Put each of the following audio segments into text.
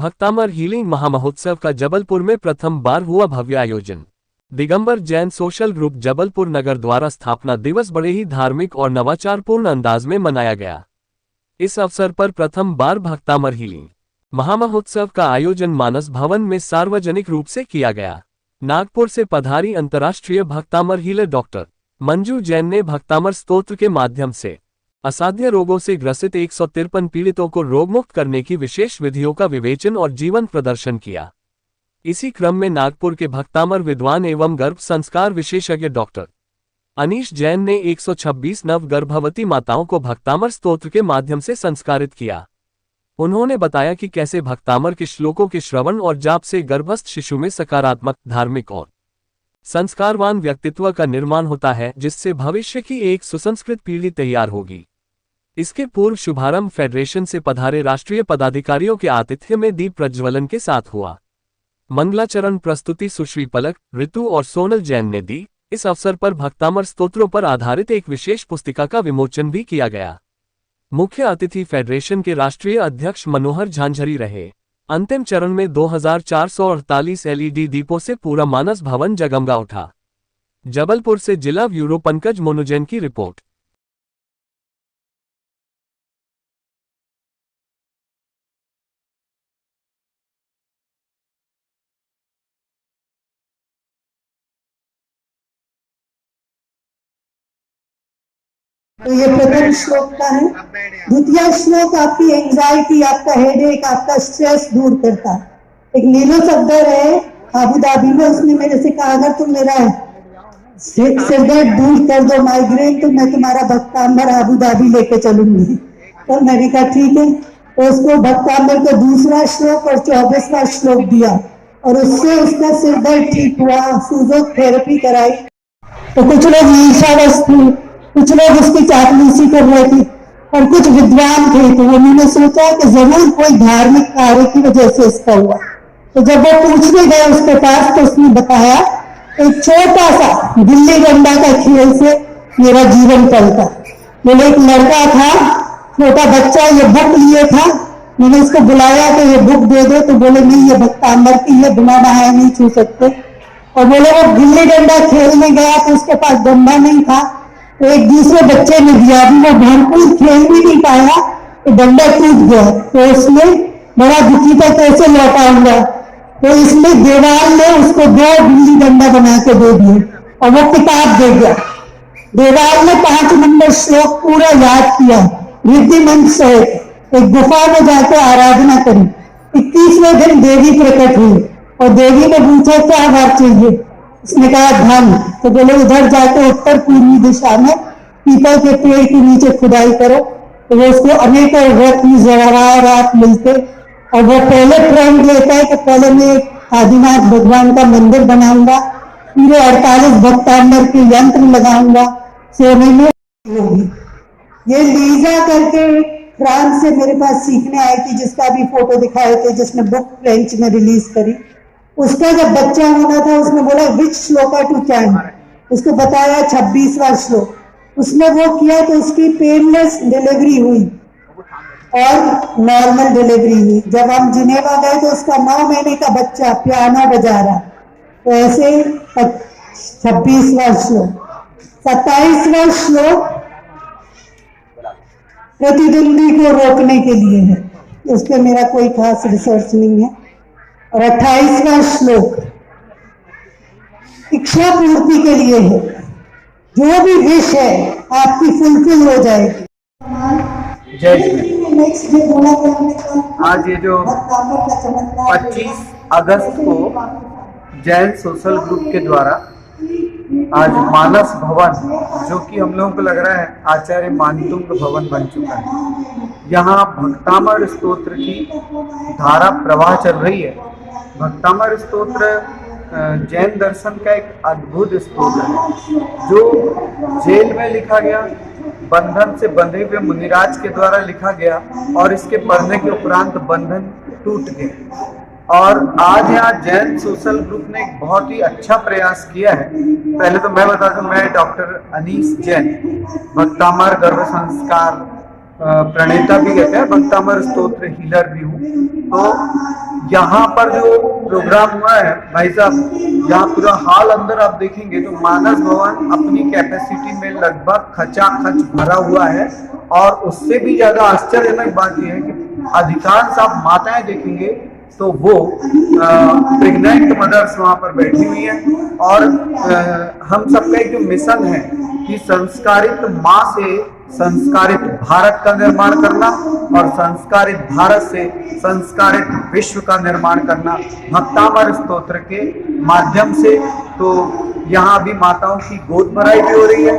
Bhaktamar healing महामहोत्सव का जबलपुर में प्रथम बार हुआ भव्य आयोजन। दिगंबर जैन सोशल ग्रुप जबलपुर नगर द्वारा स्थापना दिवस बड़े ही धार्मिक और नवाचारपूर्ण अंदाज में मनाया गया। इस अवसर पर प्रथम बार भक्तामर हीलिंग महामहोत्सव का आयोजन मानस भवन में सार्वजनिक रूप से किया गया। नागपुर से पधारी अंतर्राष्ट्रीय भक्तामर हीलर डॉक्टर मंजू जैन ने भक्तामर स्तोत्र के माध्यम से असाध्य रोगों से ग्रसित 153 पीड़ितों को रोगमुक्त करने की विशेष विधियों का विवेचन और जीवन प्रदर्शन किया। इसी क्रम में नागपुर के भक्तामर विद्वान एवं गर्भ संस्कार विशेषज्ञ डॉक्टर अनीश जैन ने 126 नव गर्भवती माताओं को भक्तामर स्तोत्र के माध्यम से संस्कारित किया। उन्होंने बताया कि कैसे भक्तामर के श्लोकों के श्रवण और जाप से गर्भस्थ शिशु में सकारात्मक, धार्मिक और संस्कारवान व्यक्तित्व का निर्माण होता है, जिससे भविष्य की एक सुसंस्कृत पीढ़ी तैयार होगी। इसके पूर्व शुभारंभ फेडरेशन से पधारे राष्ट्रीय पदाधिकारियों के आतिथ्य में दीप प्रज्वलन के साथ हुआ। मंगलाचरण प्रस्तुति सुश्री पलक, ऋतु और सोनल जैन ने दी। इस अवसर पर भक्तामर स्तोत्रों पर आधारित एक विशेष पुस्तिका का विमोचन भी किया गया। मुख्य अतिथि फेडरेशन के राष्ट्रीय अध्यक्ष मनोहर झांझरी रहे। अंतिम चरण में 2448 LED दीपों से पूरा मानस भवन जगमगा उठा। जबलपुर से जिला ब्यूरो पंकज मोनुजैन की रिपोर्ट। तो ये प्रथम श्लोक का है। द्वितीय श्लोक आपकी एंजाइटी, आपका हेडेक, आपका स्ट्रेस दूर करता है। एक नीलो शब्द है अबू धाबी में, उसने मेरे से कहा अगर तुम मेरा सिरदर्द दूर कर दो, माइग्रेन, तो मैं तुम्हारा भक्तांबर अबू धाबी लेके चलूंगी। तो मैंने कहा ठीक है। तो उसको भक्तांबर को दूसरा श्लोक और 24वां श्लोक दिया और उससे उसका सिरदर्द ठीक हुआ। फिजियोथेरेपी कराई। तो कुछ लोग ईर्ष्यावश थे, कुछ लोग उसकी चापलूसी कर रहे थे और कुछ विद्वान थे, तो उन्होंने सोचा कि जरूर कोई धार्मिक कार्य की वजह से इसका हुआ। तो जब वो पूछने गए उसके पास, तो उसने बताया एक छोटा सा गिल्ली डंडा का खेल से मेरा जीवन चलता। बोले एक लड़का था, छोटा बच्चा, ये बुक लिए था, मैंने उसको बुलाया कि ये बुक दे दो, तो बोले नहीं, ये भक्तांबर की है, बिना नहाए नहीं छू सकते। और बोले वो गिल्ली डंडा खेलने गया तो उसके पास डंडा नहीं था, तो एक दूसरे बच्चे ने दिया, अभी वो भरपूर खेल भी नहीं पाया तो डंडा टूट गया। तो उसने बड़ा दुखी था, कैसे लौटाऊंगा। तो इसमें देवाल ने उसको 2 गिल्ली डंडा बना के दे दिए और वो किताब दे गया। देवाल ने 5 नंबर श्लोक पूरा याद किया, रिद्धि मंत्र सहित एक गुफा में जाकर आराधना करी। 21वें दिन देवी प्रकट हुई और देवी ने पूछा क्या बात चाहिए। उसने कहा धन। तो बोले उधर जाके उत्तर पूर्वी दिशा में पीपल के पेड़ के नीचे खुदाई करो। तो वो उसको अनेकों रत्न जवाहरात मिलते और वो पहले प्रण लेता है कि पहले मैं आदिनाथ भगवान का मंदिर बनाऊंगा, पूरे 48 भक्तांबर के यंत्र लगाऊंगा, सोने में होगी। ये लीजा करके फ्रांस से मेरे पास सीखने आई थी, जिसका भी फोटो दिखाए थे, जिसने बुक फ्रेंच में रिलीज करी। उसका जब बच्चा होना था, उसने बोला विच श्लोका टू चैंट, उसको बताया 26वां श्लोक। उसने वो किया तो उसकी पेनलेस डिलीवरी हुई और नॉर्मल डिलीवरी हुई। जब हम जिनेवा गए तो उसका 9 महीने का बच्चा पियानो बजा रहा। तो ऐसे 26वां श्लोक। 27वां श्लोक प्रतिद्वंदी को रोकने के लिए है, उस पर मेरा कोई खास रिसर्च नहीं है। और 28वां श्लोक इच्छा पूर्ति के लिए है, जो भी विश है आपकी फुलफिल हो जाएगी। नेक्स्ट डे बोला आज ये जो 25 अगस्त को जैन सोशल ग्रुप के द्वारा आज मानस भवन, जो कि हम लोगों को लग रहा है आचार्य मानतुंग भवन बन चुका है, यहाँ भक्तामर स्तोत्र की धारा प्रवाह चल रही है। भक्तामर स्तोत्र जैन दर्शन का एक अद्भुत स्तोत्र है, जो जेल में लिखा गया, बंधन से बंधे हुए मुनिराज के द्वारा लिखा गया और इसके पढ़ने के उपरांत बंधन टूट गए। और आज यहाँ जैन सोशल ग्रुप ने एक बहुत ही अच्छा प्रयास किया है। पहले तो मैं बता दूं, मैं डॉक्टर अनीश जैन, भक्तामर गर्भ संस्कार प्रणेता भी कहते हैं, भक्तामर स्तोत्र हीलर भी हूँ। तो यहाँ पर जो प्रोग्राम हुआ है भाई साहब, यहाँ पूरा हॉल अंदर आप देखेंगे तो मानस भवन अपनी कैपेसिटी में लगभग खचाखच भरा हुआ है। और उससे भी ज्यादा आश्चर्यजनक बात यह है कि अधिकांश आप माताएं देखेंगे तो वो प्रेग्नेंट मदर्स वहां पर बैठी हुई हैं। और हम सबका एक जो मिशन है कि संस्कारित माँ से संस्कारित भारत का निर्माण करना और संस्कारित भारत से संस्कारित विश्व का निर्माण करना भक्तामर स्तोत्र के माध्यम से। तो यहाँ भी माताओं की गोद भराई भी हो रही है।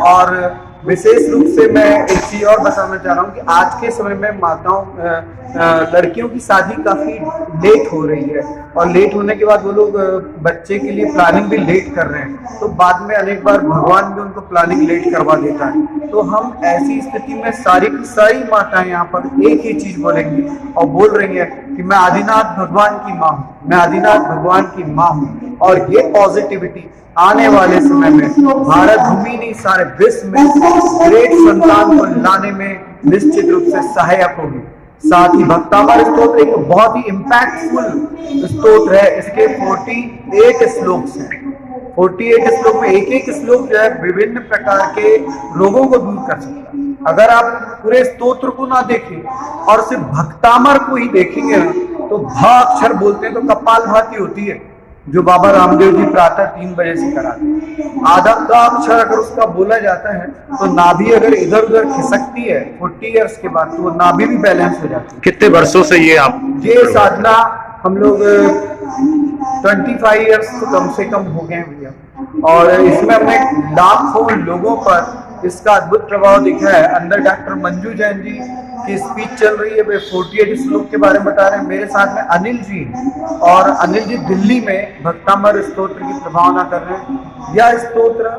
और विशेष रूप से मैं एक चीज और बताना चाह रहा हूँ कि आज के समय में माताओं लड़कियों की शादी काफी लेट हो रही है। और लेट होने के बाद वो लोग बच्चे के लिए प्लानिंग भी लेट कर रहे हैं। तो बाद में अनेक बार भगवान भी उनको प्लानिंग लेट करवा देता है। तो हम ऐसी स्थिति में सारी की सारी माताएं यहाँ पर एक ही चीज बोलेंगी और बोल रही है कि मैं आदिनाथ भगवान की माँ हूँ, मैं आदिनाथ भगवान की माँ हूँ। और ये पॉजिटिविटी आने वाले समय में भारत भूमि नहीं सारे विश्व में ग्रेट संतान को लाने में निश्चित रूप से सहायक होगी। साथ ही भक्तामर स्तोत्र एक बहुत ही इम्पैक्टफुल स्तोत्र है। इसके 48 श्लोक हैं। 48 श्लोक में एक एक श्लोक जो है विभिन्न प्रकार के रोगों को दूर कर सकता है। अगर आप पूरे स्तोत्र को ना देखें और सिर्फ भक्तामर को ही देखेंगे तो भा अक्षर बोलते हैं तो कपाल भाती होती है, जो बाबा रामदेव जी प्रातः 3 बजे से कराते हैं। आधा का अक्षर अगर उसका बोला जाता है तो नाभि अगर इधर उधर खिसकती है 40 इयर्स के बाद तो वो नाभि भी बैलेंस हो जाती है। कितने वर्षों से ये साधना हम लोग 25 इयर्स तो कम से कम हो गए हैं भैया। और इसमें हमने लाखों लोगों पर इसका अद्भुत प्रभाव दिखा है। अंदर डॉक्टर मंजू जैन जी की स्पीच चल रही है, वे 48 श्लोक के बारे में बता रहे हैं। मेरे साथ में अनिल जी, और अनिल जी दिल्ली में भक्तामर स्तोत्र की प्रभावना कर रहे हैं। यह स्तोत्र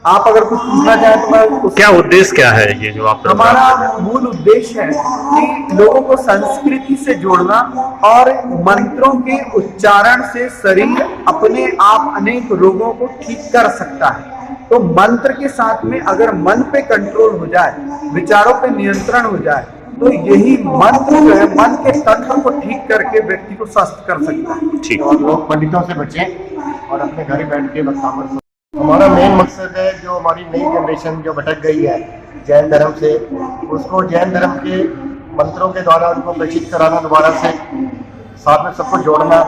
आप अगर कुछ पूछना चाहें तो मैं क्या उद्देश्य क्या है ये जो आप? हमारा मूल उद्देश्य है कि लोगों को संस्कृति से जोड़ना और मंत्रों के उच्चारण से शरीर अपने आप अनेक रोगों को ठीक कर सकता है। तो मंत्र के साथ में अगर मन पे कंट्रोल हो जाए, विचारों पे नियंत्रण हो जाए, तो यही मंत्र जो है मन के तंत्र को ठीक करके व्यक्ति को स्वस्थ कर सकता है। ठीक। और लोग पंडितों से बचें और अपने घर ही बैठ के भक्तामर। हमारा मेन मकसद है जो हमारी नई जनरेशन जो भटक गई है जैन धर्म से, उसको जैन धर्म के मंत्रों के द्वारा उनको प्रेषित कराना, दोबारा से साथ में सबको जोड़ना।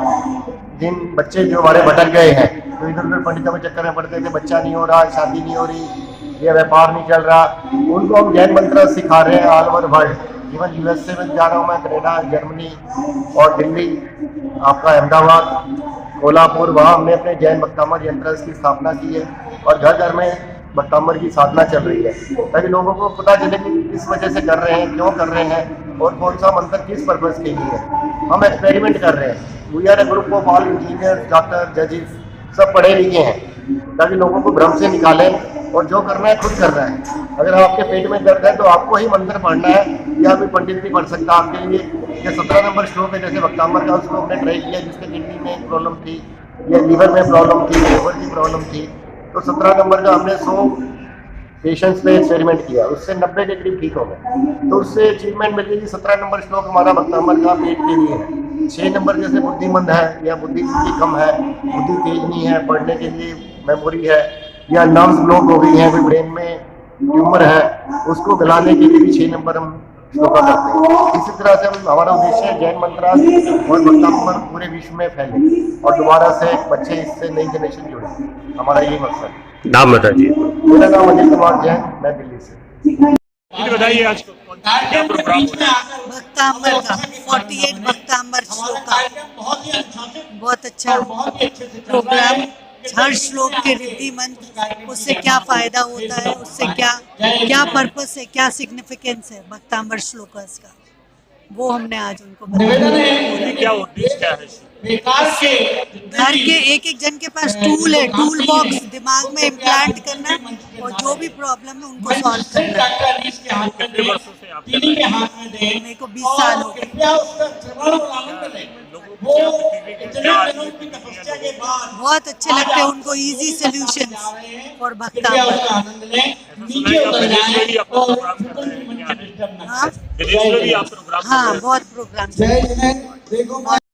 जिन बच्चे जो हमारे भटक गए हैं, जो इधर उधर पंडितों में चक्कर में पड़ते थे, बच्चा नहीं हो रहा, शादी नहीं हो रही, ये व्यापार नहीं चल रहा, उनको हम जैन मंत्र सिखा रहे हैं all over world. Even USA में जा रहा हूँ मैं, कनाडा, जर्मनी और दिल्ली, आपका अहमदाबाद, कोल्हापुर, वहाँ हमने अपने जैन भक्तामर यंत्र की स्थापना की है। और घर घर में भक्तामर की साधना चल रही है ताकि लोगों को पता चले कि किस वजह से कर रहे हैं, क्यों कर रहे हैं और कौन सा मंत्र किस पर्पज के लिए है। हम एक्सपेरिमेंट कर रहे हैं। We are a group of all engineers, doctor, जजेस, सब पढ़े लिखे हैं, ताकि लोगों को भ्रम से निकालें और जो करना है खुद करना है। अगर आपके पेट में दर्द है तो आपको ही मंत्र पढ़ना है, या कोई पंडित नहीं पढ़ सकता आपके लिए। ये 17 नंबर श्लोक है, जैसे भक्तामर का, उसको हमने ट्राई किया जिसके किडनी में एक प्रॉब्लम थी या लीवर में प्रॉब्लम थी, लिवर की प्रॉब्लम थी, तो 17 नंबर का हमने 100 पेशेंट्स पे एक्सपेरिमेंट किया, उससे 90 के करीब ठीक हो गए। तो उससे अचीवमेंट मिली कि 17 नंबर श्लोक हमारा भक्तामर का पेट के लिए है। 6 नंबर जैसे बुद्धिमंद है या बुद्धि कम है, बुद्धि तेज नहीं है, पढ़ने के लिए मेमोरी है, या नर्व्स ब्लॉक हो गई है, कोई ब्रेन में ट्यूमर है, उसको गलाने के लिए भी 6 नंबर हम श्लोका करते हैं। इसी तरह से हम, हमारा उद्देश्य है जैन मंत्र और भक्तामर पूरे विश्व में फैले और दोबारा से बच्चे इससे नई जनरेशन जुड़े। हमारा यही मकसद है। नाम बताइए। मेरा नाम अनिल कुमार जैन, मैं दिल्ली से। बताइए आज क्या प्रोग्राम हो रहा है? भक्तामर का 48 भक्तामर श्लोका, बहुत अच्छा प्रोग्राम। हर श्लोक के रिद्धि मंत्र, उससे क्या फायदा होता है, उससे क्या पर्पस है, क्या सिग्निफिकेंस है भक्तामर श्लोकस का, वो हमने आज उनको बताया। क्या उद्देश्य क्या है? घर के एक एक जन के पास टूल है, टूल बॉक्स दिमाग में इम्प्लांट करना और जो भी प्रॉब्लम है उनको सॉल्व करना। कितने वर्षों से आप कर रहे हैं? मेरे को 20 साल हो गए। बहुत अच्छे लगते हैं उनको, इजी सॉल्यूशंस फॉर भक्तामर। सुना है आप विदेश में भी अपना प्रोग्राम कर रहे हैं, क्या है? हाँ विदेश में भी आप प्रोग्राम हाँ बहुत प्रोग्राम